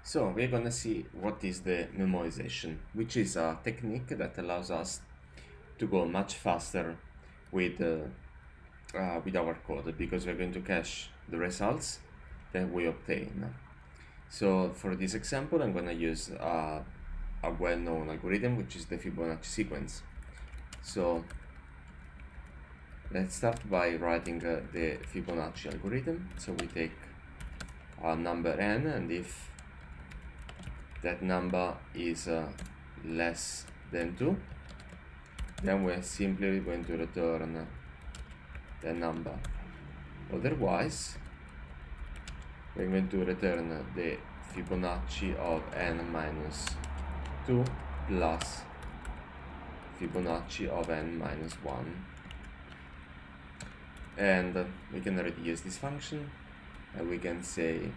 So we're gonna see what is the memoization, which is a technique that allows us to go much faster with our code, because we're going to cache the results that we obtain. So for this example, I'm gonna use a well-known algorithm, which is the Fibonacci sequence. So let's start by writing the Fibonacci algorithm. So we take a number n, and if that number is less than 2, then we're simply going to return the number. Otherwise, we're going to return the Fibonacci of n minus 2 plus Fibonacci of n minus 1. And we can already use this function, and we can say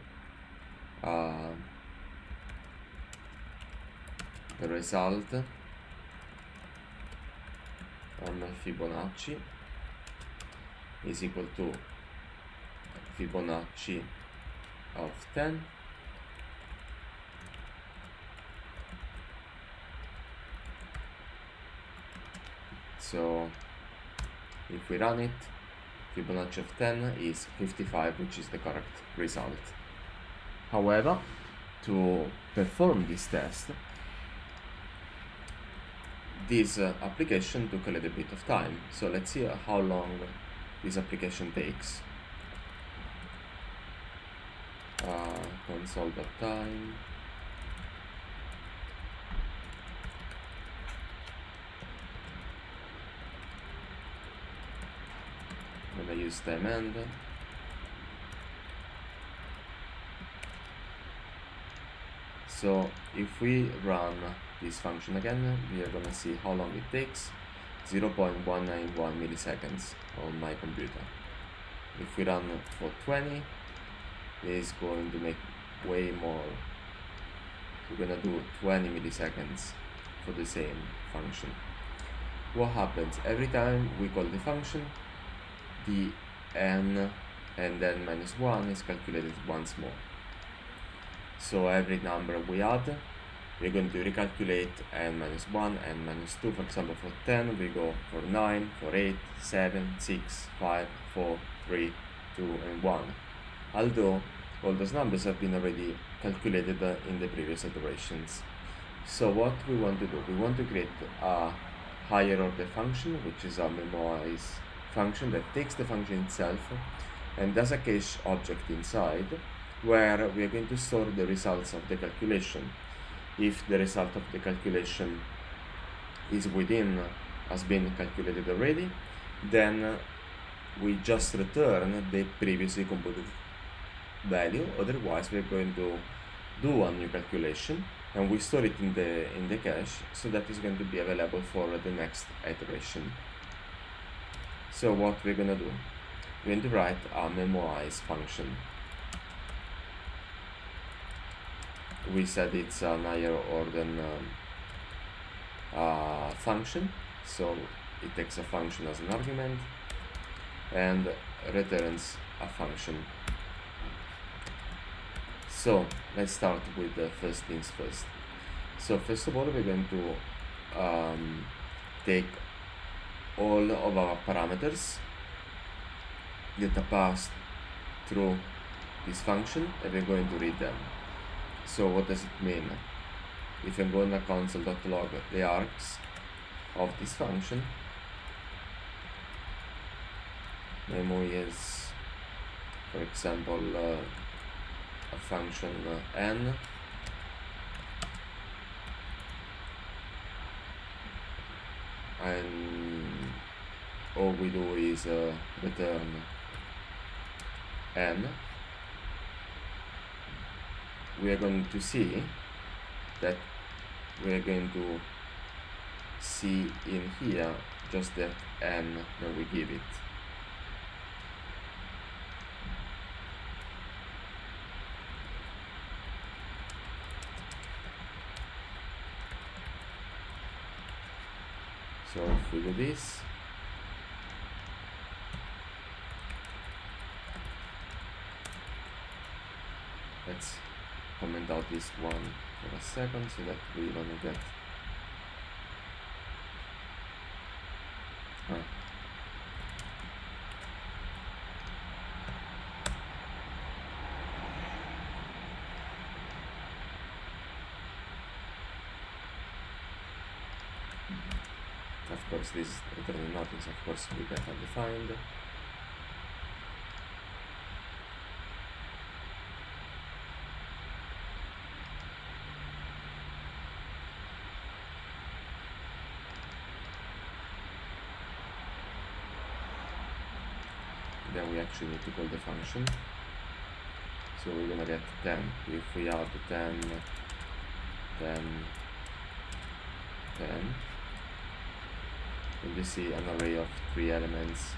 the result on Fibonacci is equal to Fibonacci of 10 so if we run it, Fibonacci of 10 is 55, which is the correct result. However, to perform this test, this application took a little bit of time. So let's see how long this application takes. Console.time. I'm gonna use time end. So if we run this function again, we are gonna see how long it takes. 0.191 milliseconds on my computer. If we run for 20, it is going to make way more. We're gonna do 20 milliseconds for the same function. What happens? Every time we call the function, the n and then minus 1 is calculated once more. So every number we add, we're going to recalculate n minus 1, n minus 2. For example, for 10, we go for 9, for 8, 7, 6, 5, 4, 3, 2, and 1. Although all those numbers have been already calculated in the previous iterations. So what we want to do, we want to create a higher order function, which is a Memoize function that takes the function itself and does a cache object inside, where we are going to store the results of the calculation. If the result of the calculation is within, has been calculated already, then we just return the previously computed value. Otherwise, we're going to do a new calculation, and we store it in the cache, so that is going to be available for the next iteration. So what we're going to do, we're going to write a Memoize function. We said it's an higher order function, so it takes a function as an argument and returns a function. So let's start with the first things first. So first of all, we're going to take all of our parameters that are passed through this function, and we're going to read them. So what does it mean? If I'm going to console.log the args of this function, Memoize, for example, a function n, and all we do is return n. We are going to see that we are going to see in here just that n that we give it. So if we do this, let's comment out this one for a second so that we don't get of course this is returning nothing, so of course we get undefined. Then we actually need to call the function. So we're gonna get 10. If we add 10, 10, 10, and you see an array of 3 elements.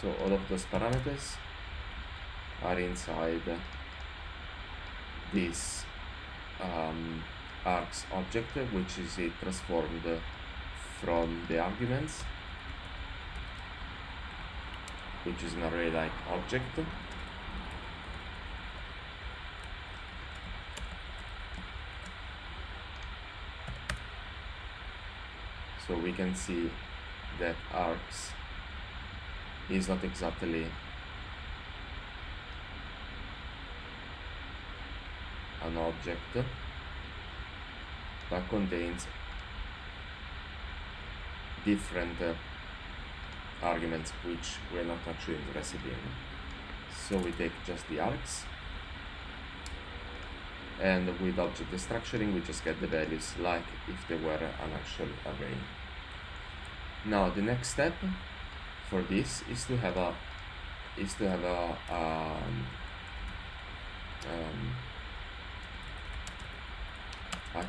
So all of those parameters are inside this args object, which is transformed from the arguments, which is an array-like object. So we can see that args is not exactly an object, but contains different arguments which we're not actually interested in. So we take just the args, and with object destructuring we just get the values like if they were an actual array. Now the next step for this is to have a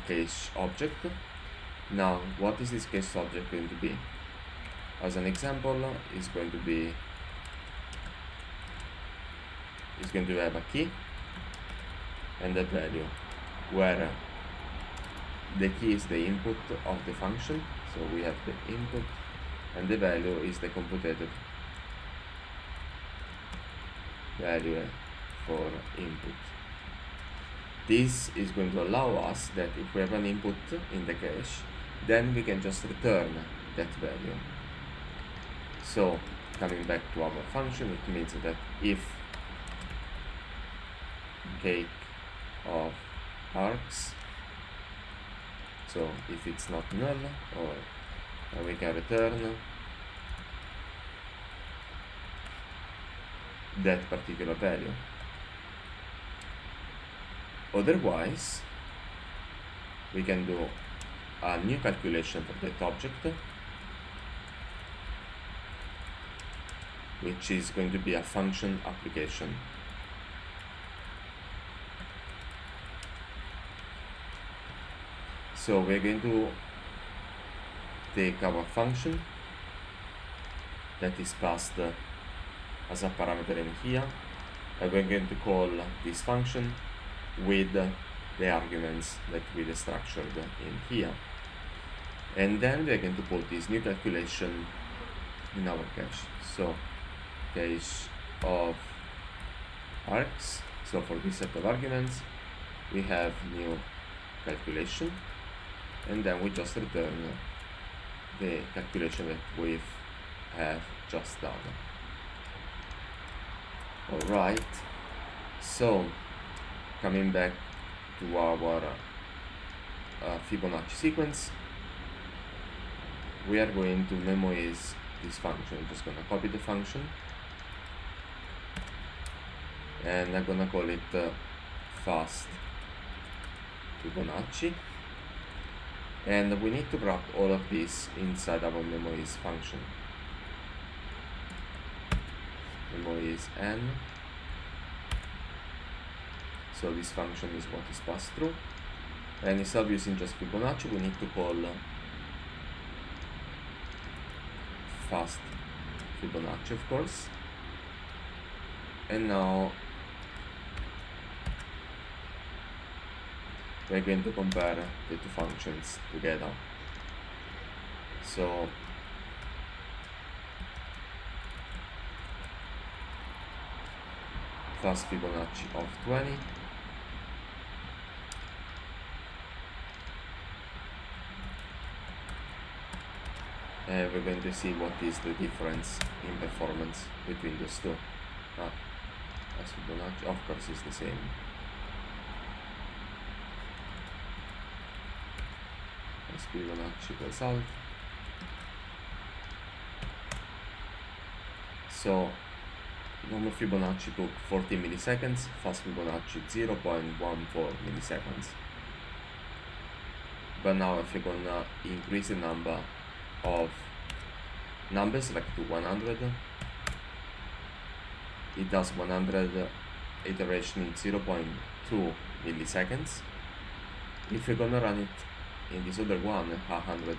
case object. Now what is this case object going to be? As an example, it's going to have a key and a value, where the key is the input of the function, so we have the input, and the value is the computed value for input. This is going to allow us that if we have an input in the cache, then we can just return that value. So coming back to our function, it means that if cake of args, so if it's not null, or we can return that particular value. Otherwise, we can do a new calculation for that object, which is going to be a function application. So we're going to take our function that is passed as a parameter in here, and we're going to call this function with the arguments that we destructured in here, and then we're going to put this new calculation in our cache. So cache of args, so for this set of arguments we have new calculation, and then we just return the calculation that we have just done. Alright, so coming back to our Fibonacci sequence, we are going to memoize this function. I'm just going to copy the function, and I'm going to call it fast Fibonacci, and we need to wrap all of this inside our Memoize function. Memoize n. So this function is what is passed through, and instead of using just Fibonacci, we need to call fast Fibonacci, of course. And now we're going to compare the two functions together. So fast Fibonacci of 20. We're going to see what is the difference in performance between those two. As Fibonacci, of course, is the same. As Fibonacci result. So normal Fibonacci took 14 milliseconds, fast Fibonacci 0.14 milliseconds. But now if you're gonna increase the number of numbers like to 100, it does 100 iteration in 0.2 milliseconds. If you're gonna run it in this other one, 100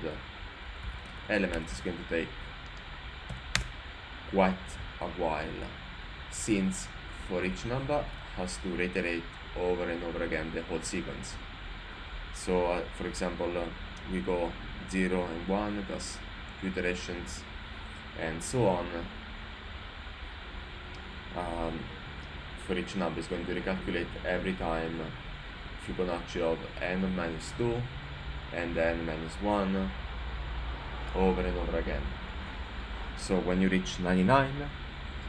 elements, is going to take quite a while, since for each number has to reiterate over and over again the whole sequence. So for example, we go 0 and 1, that's 2 iterations, and so on. For each number is going to recalculate every time Fibonacci of n minus 2 and n minus 1 over and over again. So when you reach 99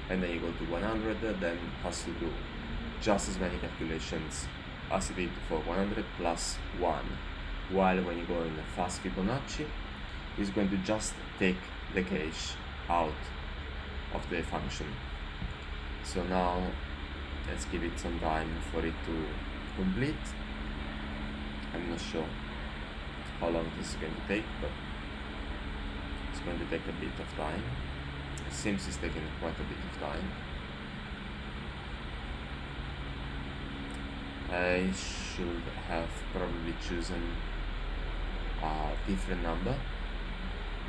and then you go to 100, then has to do just as many calculations as it did for 100 plus 1, while when you go in a fast Fibonacci, it's going to just take the cache out of the function. So now let's give it some time for it to complete. I'm not sure how long this is going to take, but it's going to take a bit of time. It seems it's taking quite a bit of time. I should have probably chosen a different number,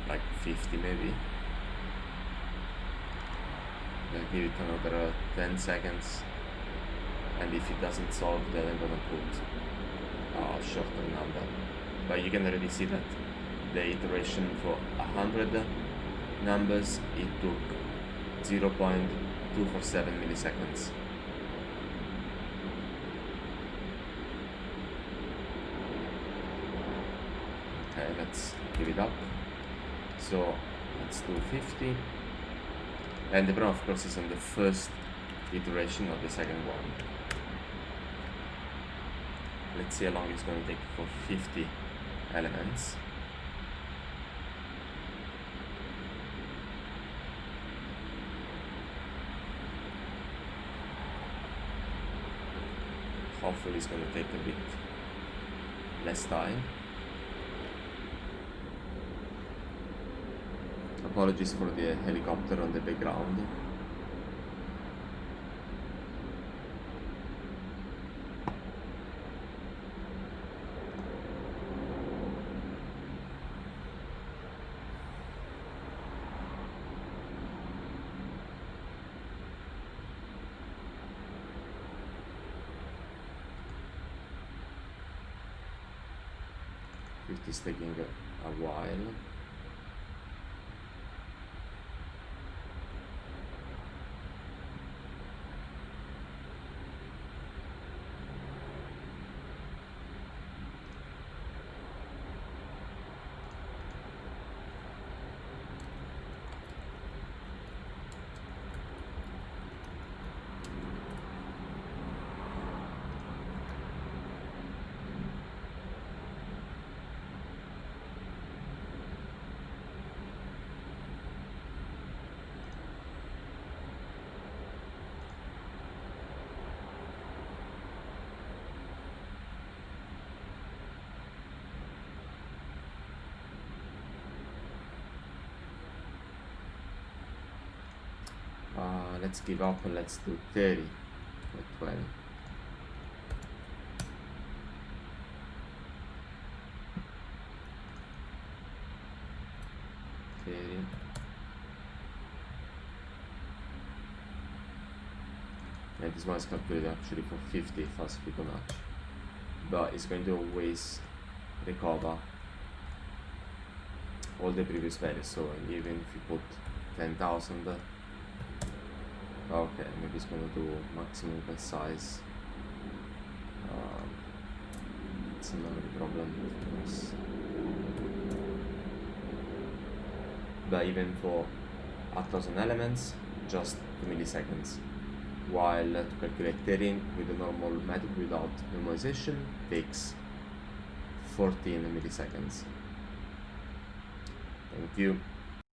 like 50 maybe. I'll give it another 10 seconds, and if it doesn't solve, then I'm gonna put a shorter number. But you can already see that the iteration for 100 numbers, it took 0.247 milliseconds. Okay, let's give it up. So let's do 50. And the problem, of course, is on the first iteration of the second one. Let's see how long it's going to take for 50 elements. Hopefully it's going to take a bit less time. Apologies for the helicopter on the background. It is taking a while. Let's give up and let's do 30 or 20. And this one is calculated actually for 50 fast Fibonacci, but it's going to always recover all the previous values. So even if you put 10,000, Okay, maybe it's gonna do maximum file size. It's another problem, of course. But even for 1,000 elements, just 2 milliseconds. While to calculate 13 with the normal method without memoization takes 14 milliseconds. Thank you.